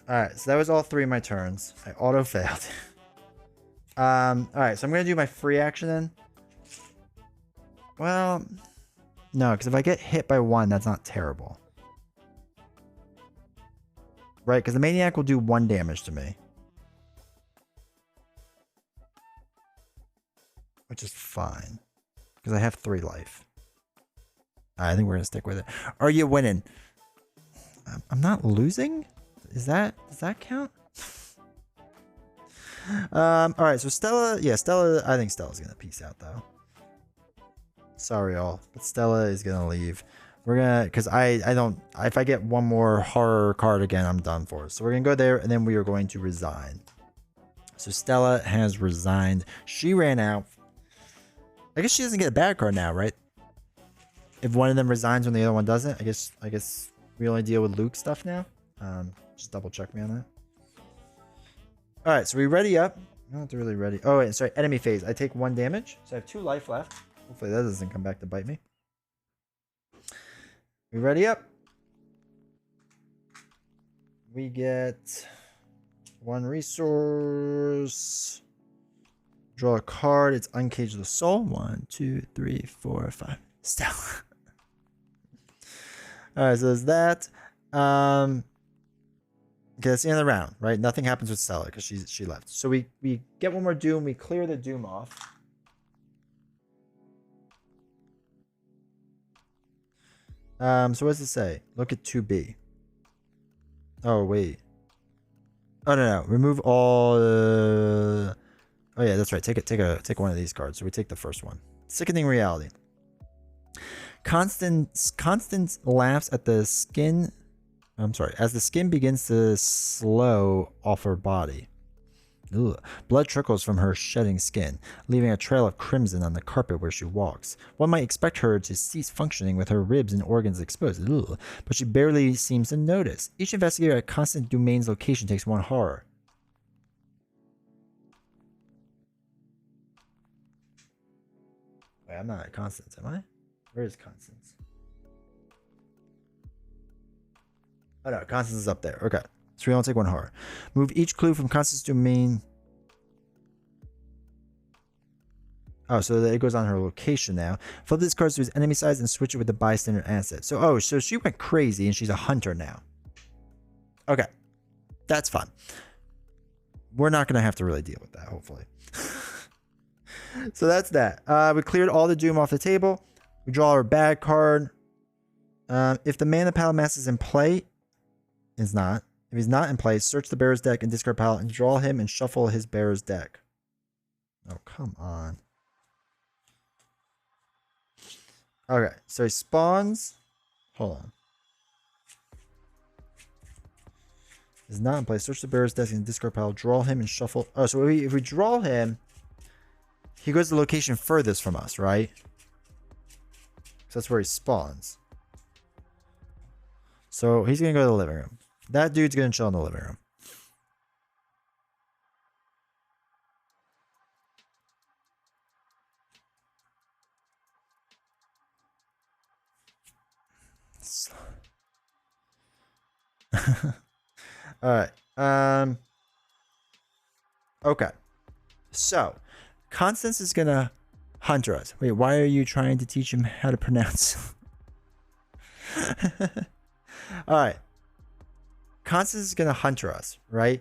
Alright, so that was all 3 of my turns. I auto-failed. Alright, so I'm going to do my free action then. Well, no, because if I get hit by 1, that's not terrible. Right, because the Maniac will do 1 damage to me. Which is fine. Because I have 3 life. I think we're going to stick with it. Are you winning? I'm not losing? Does that count? Alright, so Stella... Yeah, Stella... I think Stella's going to peace out, though. Sorry, all. But Stella is going to leave. We're going to... Because I don't... If I get 1 more horror card again, I'm done for. So we're going to go there, and then we are going to resign. So Stella has resigned. She ran out. I guess she doesn't get a bad card now, right? If one of them resigns when the other one doesn't, I guess we only deal with Luke stuff now. Just double check me on that. All right, so we ready up. I don't have to really ready. Oh wait, sorry. Enemy phase. I take 1 damage, so I have 2 life left. Hopefully that doesn't come back to bite me. We ready up? We get 1 resource. Draw a card. It's Uncage the Soul. 1, 2, 3, 4, 5. Stella. Alright, so there's that. Okay, that's the end of the round, right? Nothing happens with Stella because she left. So we get 1 more Doom. We clear the Doom off. So what does it say? Look at 2B. Oh, wait. Oh, no. Remove all... Oh, yeah, that's right. Take 1 of these cards. So we take the first one. Sickening Reality. Constance laughs at the skin... I'm sorry. As the skin begins to slow off her body. Ugh. Blood trickles from her shedding skin, leaving a trail of crimson on the carpet where she walks. One might expect her to cease functioning with her ribs and organs exposed, ugh, but she barely seems to notice. Each investigator at Constant Domain's location takes 1 horror. Wait, I'm not at Constance, am I? Where is Constance? Oh no, Constance is up there. Okay. So we only take 1 horror. Move each clue from Constance's domain. Oh, so it goes on her location now. Flip this card to his enemy side and switch it with the bystander asset. So, oh, so she went crazy and she's a hunter now. Okay. That's fun. We're not going to have to really deal with that, hopefully. So that's that. We cleared all the Doom off the table. We draw our bad card. If the Mana Palette Mask is in play, it's not. If he's not in play, search the bearer's deck and discard palette and draw him and shuffle his bearer's deck. Oh, come on. Okay, so he spawns. Hold on. Is not in play. Search the bearer's deck and discard palette. Draw him and shuffle. Oh, so if we draw him, he goes to the location furthest from us, right? So that's where he spawns. So he's going to go to the living room. That dude's going to chill in the living room. All right. Okay. So, Constance is going to hunter us. Wait, why are you trying to teach him how to pronounce? All right. Constance is going to hunter us, right?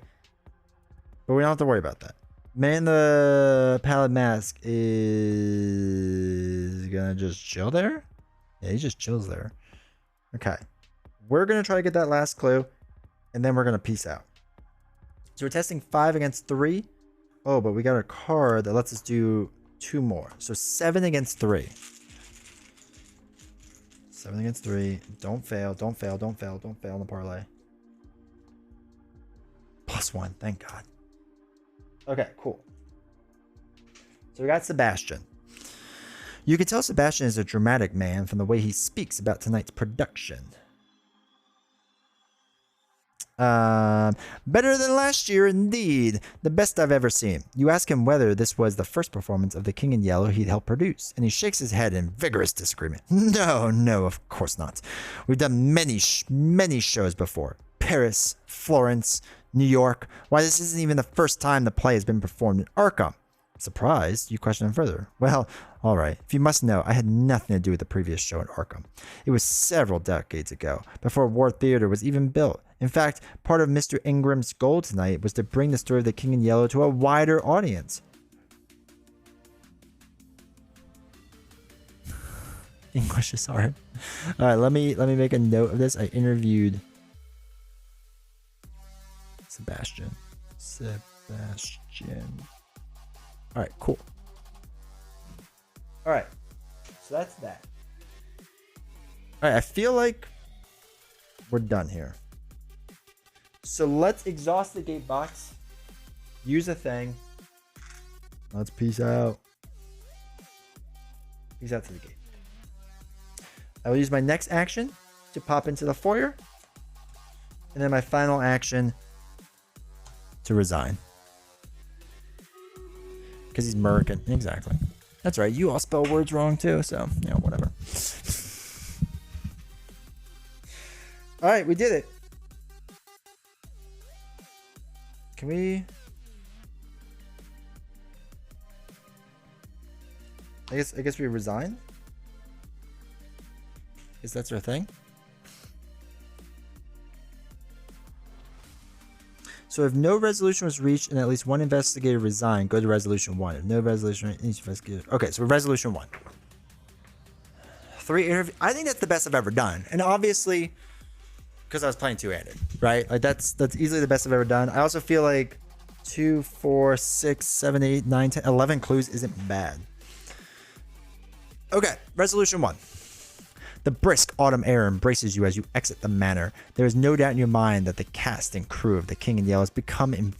But we don't have to worry about that. Man, the Palette Mask is going to just chill there? Yeah, he just chills there. Okay. We're going to try to get that last clue, and then we're going to peace out. So we're testing 5 against 3. Oh, but we got a card that lets us do 2 more. So 7 against 3. 7 against 3. Don't fail. Don't fail. Don't fail. Don't fail in the parlay. +1. Thank God. Okay, cool. So we got Sebastian. You can tell Sebastian is a dramatic man from the way he speaks about tonight's production. Better than last year, indeed. The best I've ever seen. You ask him whether this was the first performance of The King in Yellow he'd helped produce, and he shakes his head in vigorous disagreement. No, of course not. We've done many shows before. Paris, Florence, New York. Why, this isn't even the first time the play has been performed in Arkham. Surprised? You question him further. Well, all right. If you must know, I had nothing to do with the previous show in Arkham. It was several decades ago, before War Theater was even built. In fact, part of Mr. Ingram's goal tonight was to bring the story of The King in Yellow to a wider audience. English is hard. All right, let me make a note of this. I interviewed Sebastian. All right, cool. All right, so that's that. All right, I feel like we're done here. So let's exhaust the gate box. Use a thing. Let's peace out. Peace out to the gate. I will use my next action to pop into the foyer. And then my final action to resign. Because he's American. Exactly. That's right. You all spell words wrong too. So, you know, whatever. All right, we did it. Can we? I guess we resign. Guess that's our thing. So if no resolution was reached and at least one investigator resigned, go to resolution 1. If no resolution, each investigator. Okay, so resolution 1. 3 interview. I think that's the best I've ever done, and obviously, because I was playing two-handed, right? Like that's easily the best I've ever done. I also feel like 2, 4, 6, 7, 8, 9, 10, 11 clues isn't bad. Okay, resolution 1. The brisk autumn air embraces you as you exit the manor. There is no doubt in your mind that the cast and crew of the King and Yell has become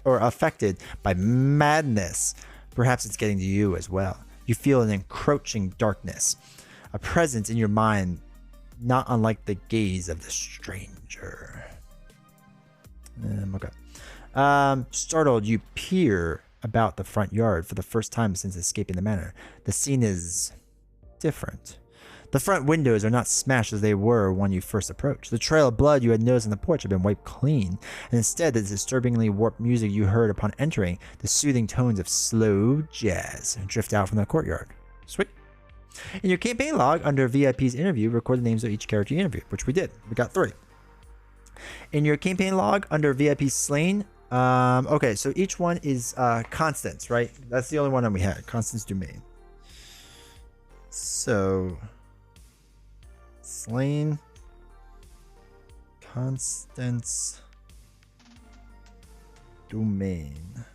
affected by madness. Perhaps it's getting to you as well. You feel an encroaching darkness, a presence in your mind not unlike the gaze of the stranger. Startled, you peer about the front yard for the first time since escaping the manor. The scene is different. The front windows are not smashed as they were when you first approached. The trail of blood you had noticed on the porch had been wiped clean, and instead the disturbingly warped music you heard upon entering, the soothing tones of slow jazz, drift out from the courtyard. Sweet. In your campaign log, under VIP's interview, record the names of each character you interviewed, which we did. We got 3. In your campaign log, under VIP's slain, okay, so each one is Constance, right? That's the only one that we had, Constance Dumaine. So, slain, Constance Dumaine.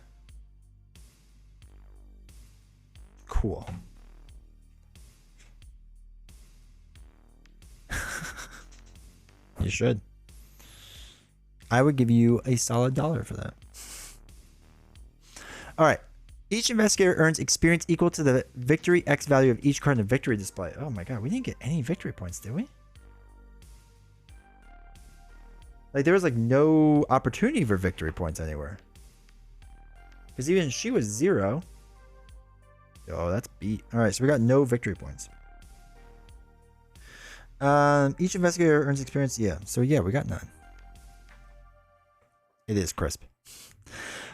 Cool. You should. I would give you a solid $1 for that. All right. Each investigator earns experience equal to the victory X value of each card in the victory display. Oh my god, we didn't get any victory points, did we? Like, there was like no opportunity for victory points anywhere. Because even she was 0. Oh, that's beat. All right, so we got no victory points. Each investigator earns experience. Yeah, so yeah, we got none. It is crisp.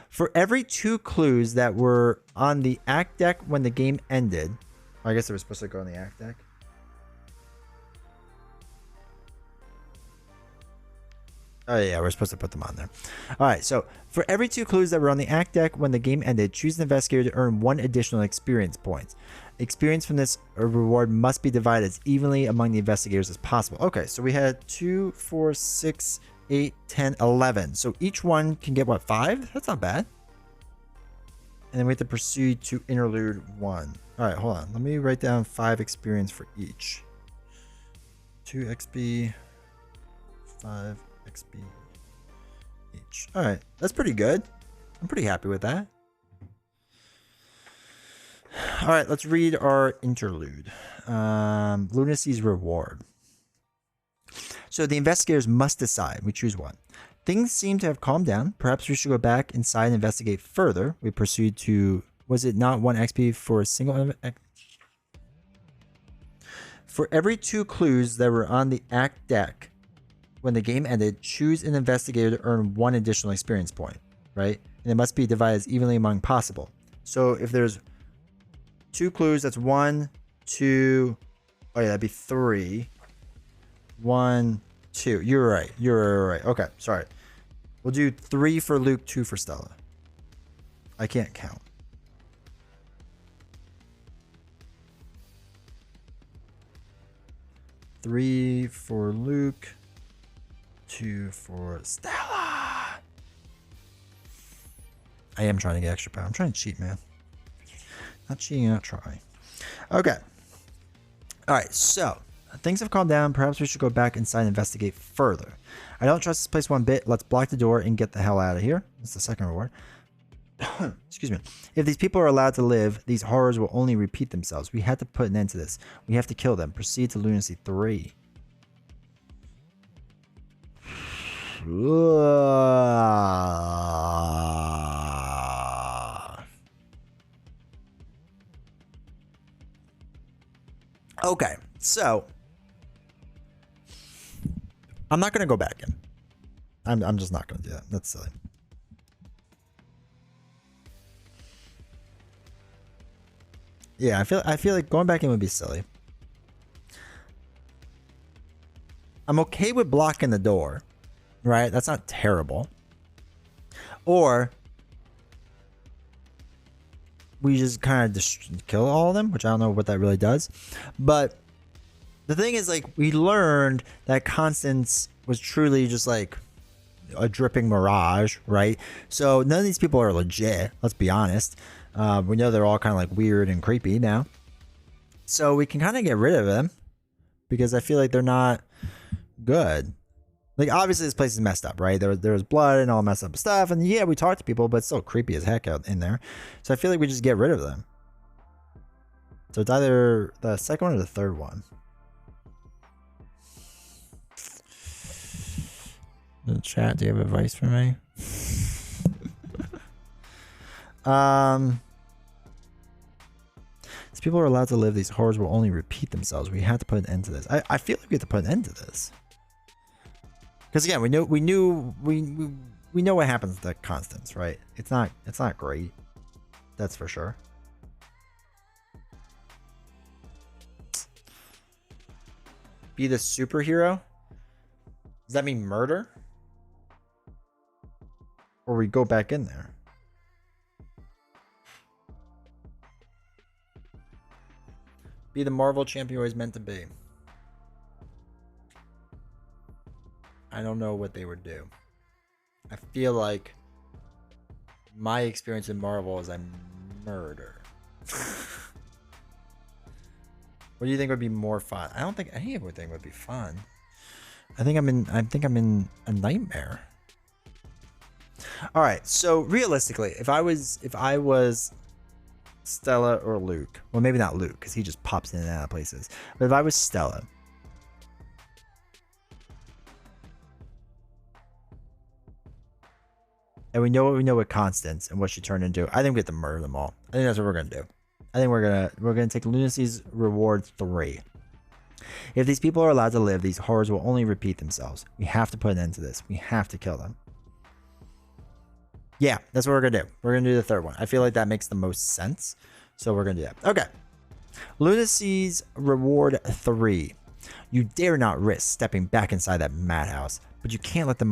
For every 2 clues that were on the act deck when the game ended, I guess they were supposed to go on the act deck. Oh yeah, we're supposed to put them on there. All right, so for every 2 clues that were on the act deck when the game ended, choose an investigator to earn 1 additional experience point. Experience from this reward must be divided as evenly among the investigators as possible. Okay, so we had 2, 4, 6, 8, 10, 11. So each one can get what, 5? That's not bad. And then we have to proceed to interlude 1. All right, hold on. Let me write down 5 experience for each. 2 XP, 5 XP each. All right, that's pretty good. I'm pretty happy with that. All right, let's read our interlude. Lunacy's reward. So the investigators must decide. We choose 1. Things seem to have calmed down. Perhaps we should go back inside and investigate further. We proceed to... Was it not 1 XP for a single... For every 2 clues that were on the act deck when the game ended, choose an investigator to earn 1 additional experience point, right? And it must be divided as evenly among possible. So if there's 2 clues, that's 1, 2... Oh yeah, that'd be 3. 1, 2. You're right. You're right. Okay, sorry. We'll do 3 for Luke, 2 for Stella. I can't count. Three for Luke, 2 for Stella. I am trying to get extra power. I'm trying to cheat, man. Not cheating, not trying. Okay. All right, so things have calmed down. Perhaps we should go back inside and investigate further. I don't trust this place one bit. Let's block the door and get the hell out of here. That's the second reward. Excuse me. If these people are allowed to live, these horrors will only repeat themselves. We have to put an end to this. We have to kill them. Proceed to Lunacy 3. Okay, so I'm not gonna go back in. I'm just not gonna do that. That's silly. Yeah, I feel like going back in would be silly. I'm okay with blocking the door, right? That's not terrible. Or we just kind of just kill all of them, which I don't know what that really does. But the thing is, like, we learned that Constance was truly just like a dripping mirage, right? So none of these people are legit. Let's be honest. We know they're all kind of like weird and creepy now. So we can kind of get rid of them because I feel like they're not good. Like, obviously this place is messed up, right? There was blood and all messed up stuff, and yeah, we talked to people, but it's still creepy as heck out in there. So I feel like we just get rid of them. So it's either the second one or the third one. In the chat, do you have advice for me? These people are allowed to live. These horrors will only repeat themselves. We have to put an end to this. I feel like we have to put an end to this. Because again, we know what happens to Constance, right? It's not great. That's for sure. Be the superhero? Does that mean murder? Or we go back in there? Be the Marvel champion always meant to be. I don't know what they would do. I feel like my experience in Marvel is I murder. What do you think would be more fun? I don't think anything would be fun. I think I'm in a nightmare. All right, so realistically, if I was Stella or Luke, well, maybe not Luke because he just pops in and out of places, but if I was Stella, and we know what we know with Constance and what she turned into, I think we have to murder them all. I think that's what we're gonna do. I think we're gonna take Lunacy's reward 3. If these people are allowed to live, these horrors will only repeat themselves. We have to put an end to this. We have to kill them. Yeah, that's what we're gonna do. We're gonna do the third one. I feel like that makes the most sense. So we're gonna do that. Okay. Lunacy's reward 3. You dare not risk stepping back inside that madhouse, but you can't let the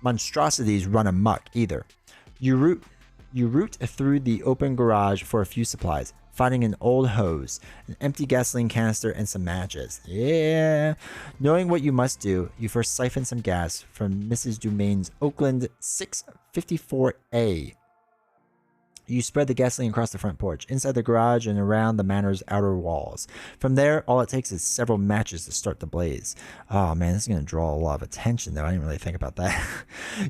monstrosities run amok either. You root through the open garage for a few supplies, finding an old hose, an empty gasoline canister, and some matches. Yeah. Knowing what you must do, you first siphon some gas from Mrs. Dumain's Oakland 654A. You spread the gasoline across the front porch, inside the garage, and around the manor's outer walls. From there, all it takes is several matches to start the blaze. Oh man, this is going to draw a lot of attention, though. I didn't really think about that.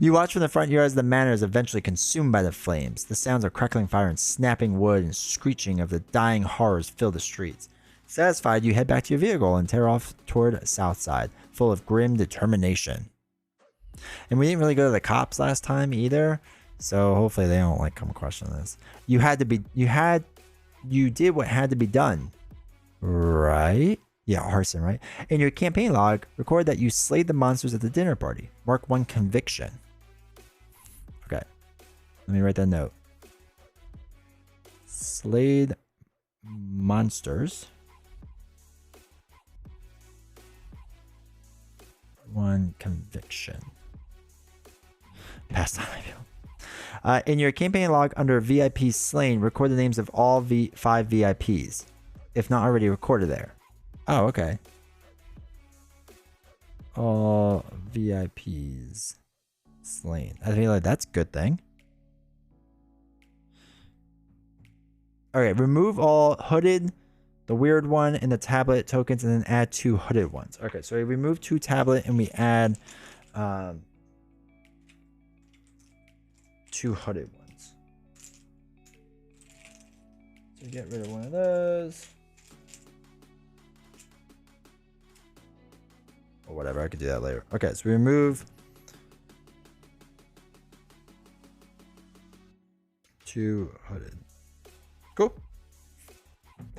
You watch from the front yard as the manor is eventually consumed by the flames. The sounds of crackling fire and snapping wood and screeching of the dying horrors fill the streets. Satisfied, you head back to your vehicle and tear off toward Southside, full of grim determination. And we didn't really go to the cops last time either. So hopefully they don't like come question this. You did what had to be done. Right? Yeah, arson, right? In your campaign log, record that you slayed the monsters at the dinner party. Mark 1 conviction. Okay. Let me write that note. Slayed monsters. 1 conviction. Past time. In your campaign log under VIP slain, record the names of all 5 VIPs, if not already recorded there. Oh, okay. All VIPs slain. I feel like that's a good thing. Okay, remove all hooded, the weird one, and the tablet tokens, and then add 2 hooded ones. Okay, so we remove 2 tablet and we add 2 hooded ones. So get rid of one of those. Or whatever, I could do that later. Okay, so we remove 2 hooded. Cool.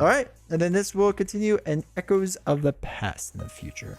All right, and then this will continue in Echoes of the Past in the future.